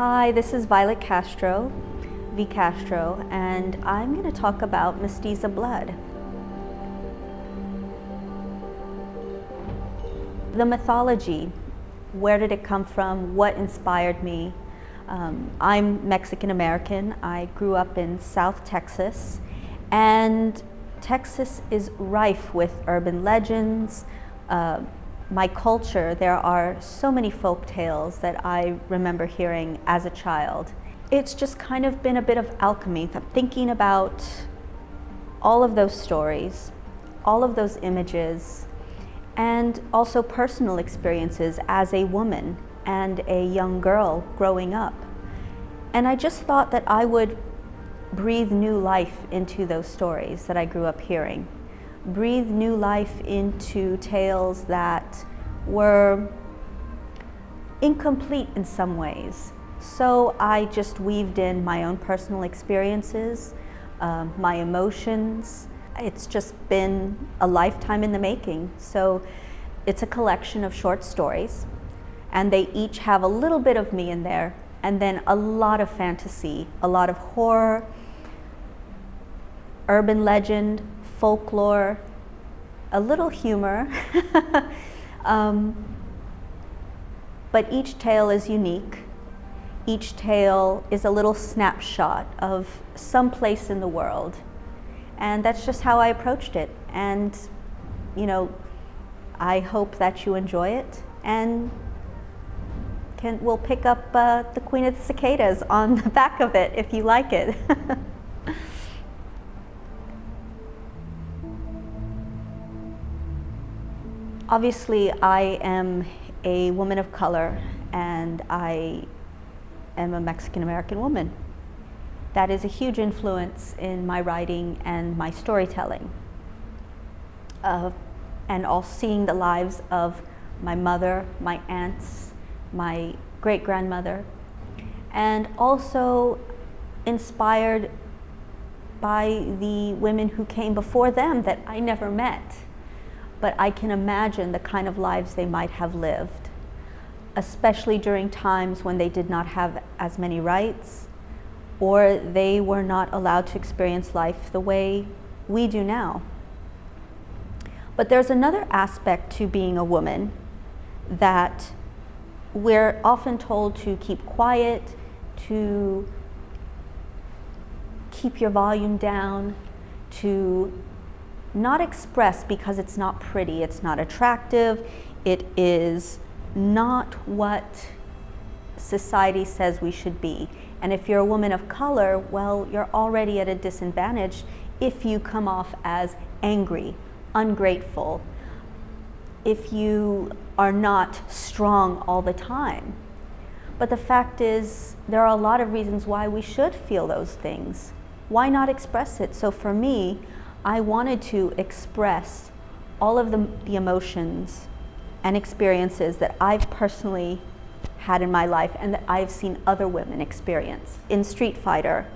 Hi, this is Violet Castro, V. Castro, and I'm going to talk about Mestiza blood. The mythology, where did it come from? What inspired me? I'm Mexican American. I grew up in South Texas, and Texas is rife with urban legends. My culture, there are so many folk tales that I remember hearing as a child. It's just kind of been a bit of alchemy, thinking about all of those stories, all of those images, and also personal experiences as a woman and a young girl growing up. And I just thought that I would breathe new life into those stories that I grew up hearing. Breathe new life into tales that were incomplete in some ways. So I just weaved in my own personal experiences, my emotions. It's just been a lifetime in the making. So it's a collection of short stories, and they each have a little bit of me in there, and then a lot of fantasy, a lot of horror, urban legend, folklore, a little humor, but each tale is unique. Each tale is a little snapshot of some place in the world, and that's just how I approached it. And I hope that you enjoy it, and we'll pick up the Queen of the Cicadas on the back of it if you like it. Obviously, I am a woman of color, and I am a Mexican American woman. That is a huge influence in my writing and my storytelling, and all seeing the lives of my mother, my aunts, my great-grandmother, and also inspired by the women who came before them that I never met. But I can imagine the kind of lives they might have lived, especially during times when they did not have as many rights, or they were not allowed to experience life the way we do now. But there's another aspect to being a woman that we're often told to keep quiet, to keep your volume down, to not express because it's not pretty, it's not attractive, it is not what society says we should be. And if you're a woman of color, well, you're already at a disadvantage if you come off as angry, ungrateful, if you are not strong all the time. But the fact is, there are a lot of reasons why we should feel those things. Why not express it? So for me, I wanted to express all of the emotions and experiences that I've personally had in my life and that I've seen other women experience. In Street Fighter,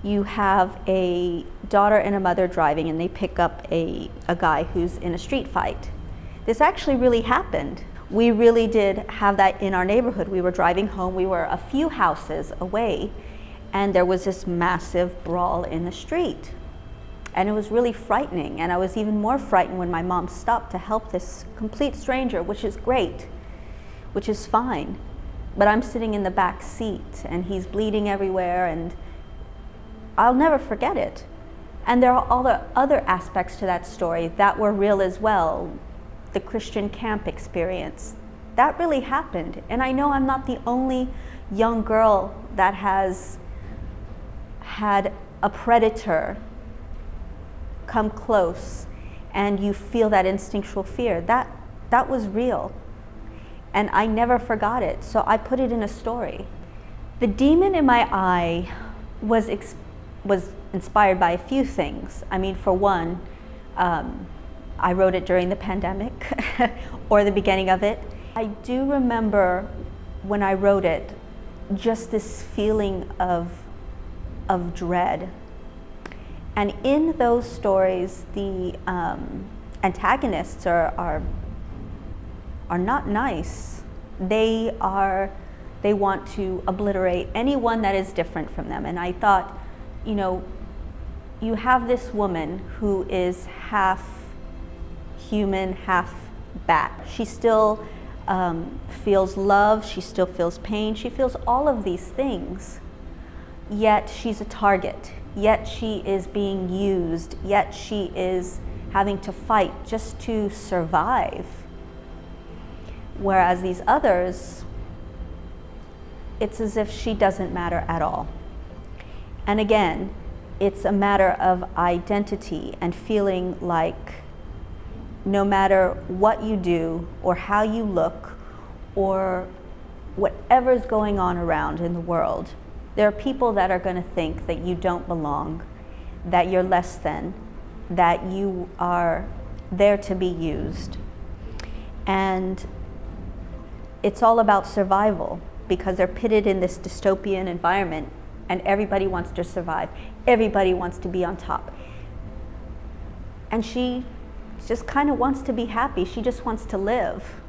you have a daughter and a mother driving, and they pick up a guy who's in a street fight. This actually really happened. We really did have that in our neighborhood. We were driving home, we were a few houses away, and there was this massive brawl in the street. And it was really frightening, and I was even more frightened when my mom stopped to help this complete stranger, which is great, which is fine. But I'm sitting in the back seat, and he's bleeding everywhere, and I'll never forget it. And there are all the other aspects to that story that were real as well. The Christian camp experience, that really happened. And I know I'm not the only young girl that has had a predator come close, and you feel that instinctual fear. That was real, and I never forgot it, so I put it in a story. The demon in my eye was inspired by a few things. I mean, for one, I wrote it during the pandemic or the beginning of it. I do remember when I wrote it, just this feeling of dread. And in those stories, the antagonists are not nice. They are They want to obliterate anyone that is different from them. And I thought, you know, you have this woman who is half human, half bat. She still feels love, she still feels pain, she feels all of these things, yet she's a target, yet she is being used, yet she is having to fight just to survive. Whereas these others, it's as if she doesn't matter at all. And again, it's a matter of identity and feeling like no matter what you do or how you look or whatever's going on around in the world, there are people that are going to think that you don't belong, that you're less than, that you are there to be used. And it's all about survival, because they're pitted in this dystopian environment and everybody wants to survive. Everybody wants to be on top. And she just kind of wants to be happy. She just wants to live.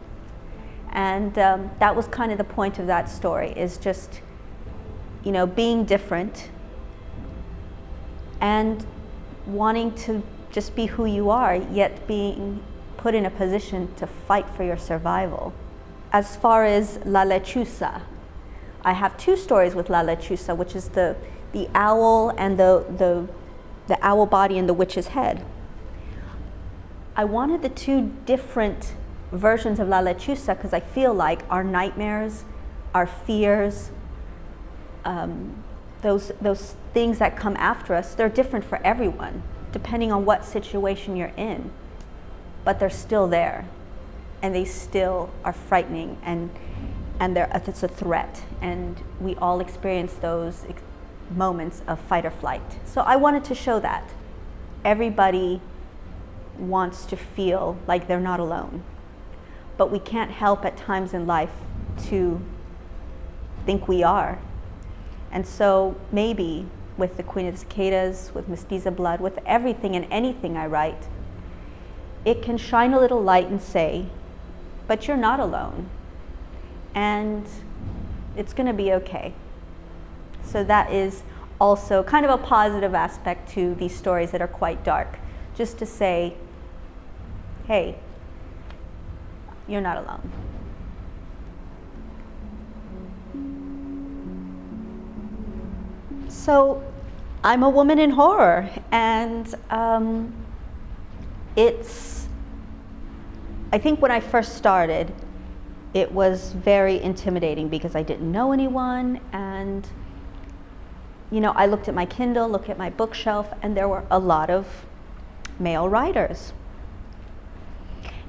And that was kind of the point of that story, is just, you know, being different and wanting to just be who you are, yet being put in a position to fight for your survival. As far as La Lechuza, I have two stories with La Lechuza, which is the owl and the owl body and the witch's head. I wanted the two different versions of La Lechuza because I feel like our nightmares, our fears, those things that come after us, they're different for everyone, depending on what situation you're in. But they're still there, and they still are frightening, and it's a threat, and we all experience those moments of fight or flight. So I wanted to show that everybody wants to feel like they're not alone, but we can't help at times in life to think we are. And so maybe with the Queen of the Cicadas, with Mestiza Blood, with everything and anything I write, it can shine a little light and say, but you're not alone, and it's going to be okay. So that is also kind of a positive aspect to these stories that are quite dark, just to say, hey, you're not alone. So I'm a woman in horror, and I think when I first started, it was very intimidating because I didn't know anyone, and you know, I looked at my Kindle, looked at my bookshelf, and there were a lot of male writers.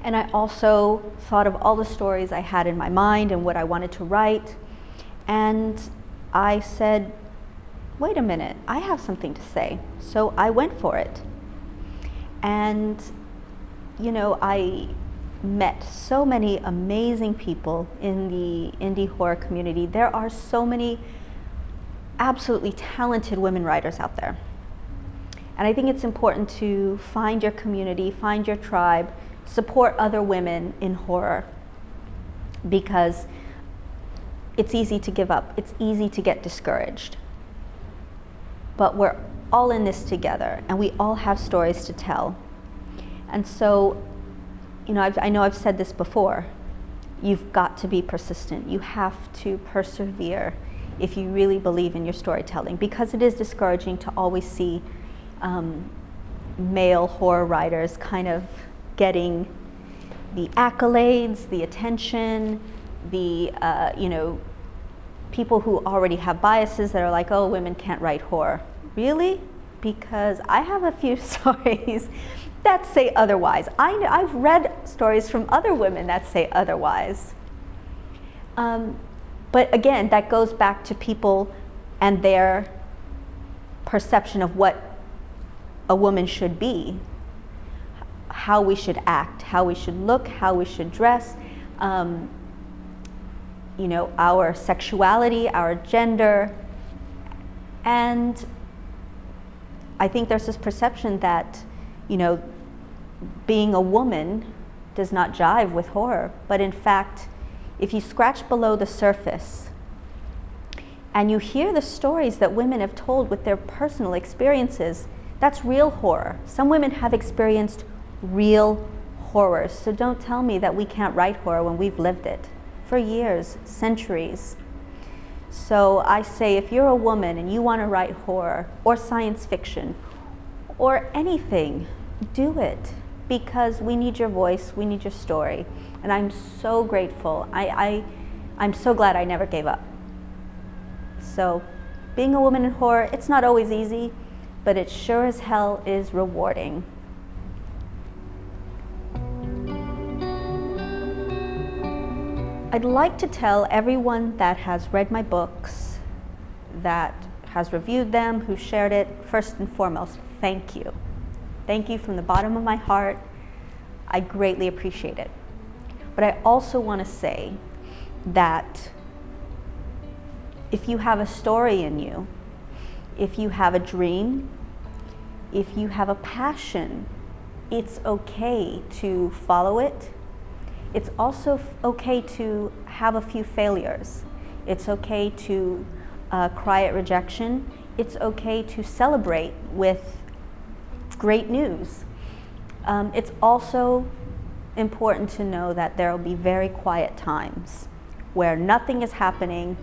And I also thought of all the stories I had in my mind and what I wanted to write, and I said, wait a minute, I have something to say. So I went for it. And you know, I met so many amazing people in the indie horror community. There are so many absolutely talented women writers out there. And I think it's important to find your community, find your tribe, support other women in horror, because it's easy to give up. It's easy to get discouraged. But we're all in this together, and we all have stories to tell. And so, you know, I know I've said this before, you've got to be persistent. You have to persevere if you really believe in your storytelling, because it is discouraging to always see male horror writers kind of getting the accolades, the attention, the, you know, people who already have biases that are like, oh, women can't write horror. Really? Because I have a few stories that say otherwise. I've read stories from other women that say otherwise. But again, that goes back to people and their perception of what a woman should be, how we should act, how we should look, how we should dress, you know, our sexuality, our gender. And I think there's this perception that, you know, being a woman does not jive with horror. But in fact, if you scratch below the surface, and you hear the stories that women have told with their personal experiences, that's real horror. Some women have experienced real horrors, so don't tell me that we can't write horror when we've lived it for years, centuries. So I say, if you're a woman and you want to write horror or science fiction or anything, do it, because we need your voice, we need your story. And I'm so grateful. I'm so glad I never gave up. So being a woman in horror, it's not always easy, but it sure as hell is rewarding. I'd like to tell everyone that has read my books, that has reviewed them, who shared it, first and foremost, thank you. Thank you from the bottom of my heart. I greatly appreciate it. But I also want to say that if you have a story in you, if you have a dream, if you have a passion, it's okay to follow it. It's also okay to have a few failures. It's okay to cry at rejection. It's okay to celebrate with great news. It's also important to know that there will be very quiet times where nothing is happening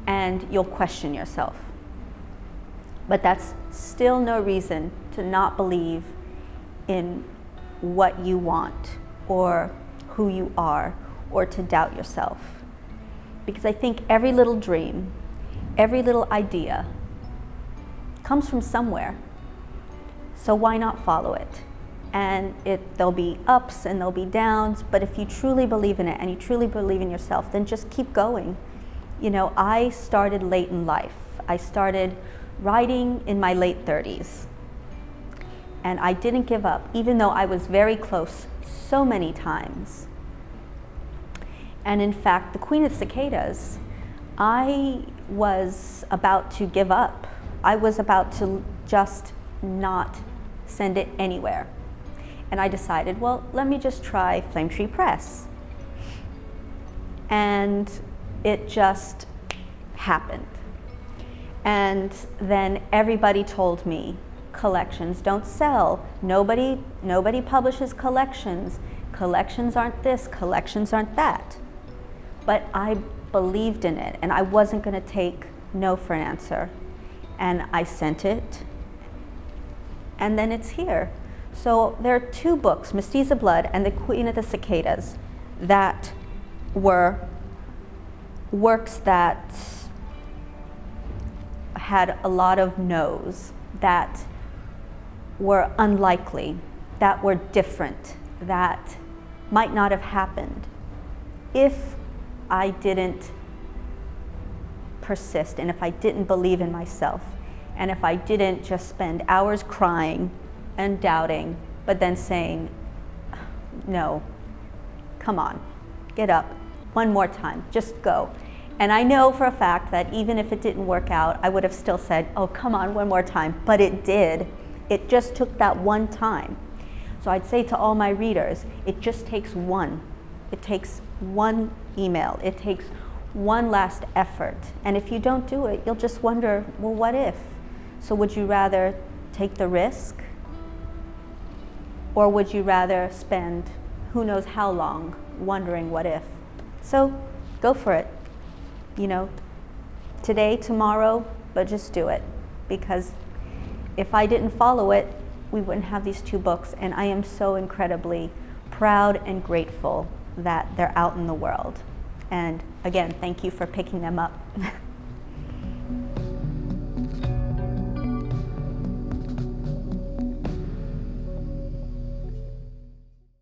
and you'll question yourself. But that's still no reason to not believe in what you want or who you are, or to doubt yourself. Because I think every little dream, every little idea comes from somewhere. So why not follow it? And there'll be ups and there'll be downs, but if you truly believe in it and you truly believe in yourself, then just keep going. You know, I started late in life. I started writing in my late 30s. And I didn't give up, even though I was very close so many times. And in fact, The Queen of Cicadas, I was about to give up. I was about to just not send it anywhere. And I decided, well, let me just try Flame Tree Press. And it just happened. And then everybody told me, collections don't sell. Nobody publishes collections. Collections aren't this, collections aren't that. But I believed in it, and I wasn't going to take no for an answer. And I sent it, and then it's here. So there are two books, Mestiza Blood and The Queen of the Cicadas, that were works that had a lot of no's, that were unlikely, that were different, that might not have happened if I didn't persist, and if I didn't believe in myself, and if I didn't just spend hours crying and doubting, but then saying, no, come on, get up, one more time, just go. And I know for a fact that even if it didn't work out, I would have still said, oh, come on, one more time, but it did. It just took that one time. So I'd say to all my readers, it just takes one. It takes one email. It takes one last effort. And if you don't do it, you'll just wonder, well, what if? So would you rather take the risk? Or would you rather spend who knows how long wondering what if? So go for it. You know, today, tomorrow, but just do it. Because if I didn't follow it, we wouldn't have these two books. And I am so incredibly proud and grateful that they're out in the world. And again, thank you for picking them up.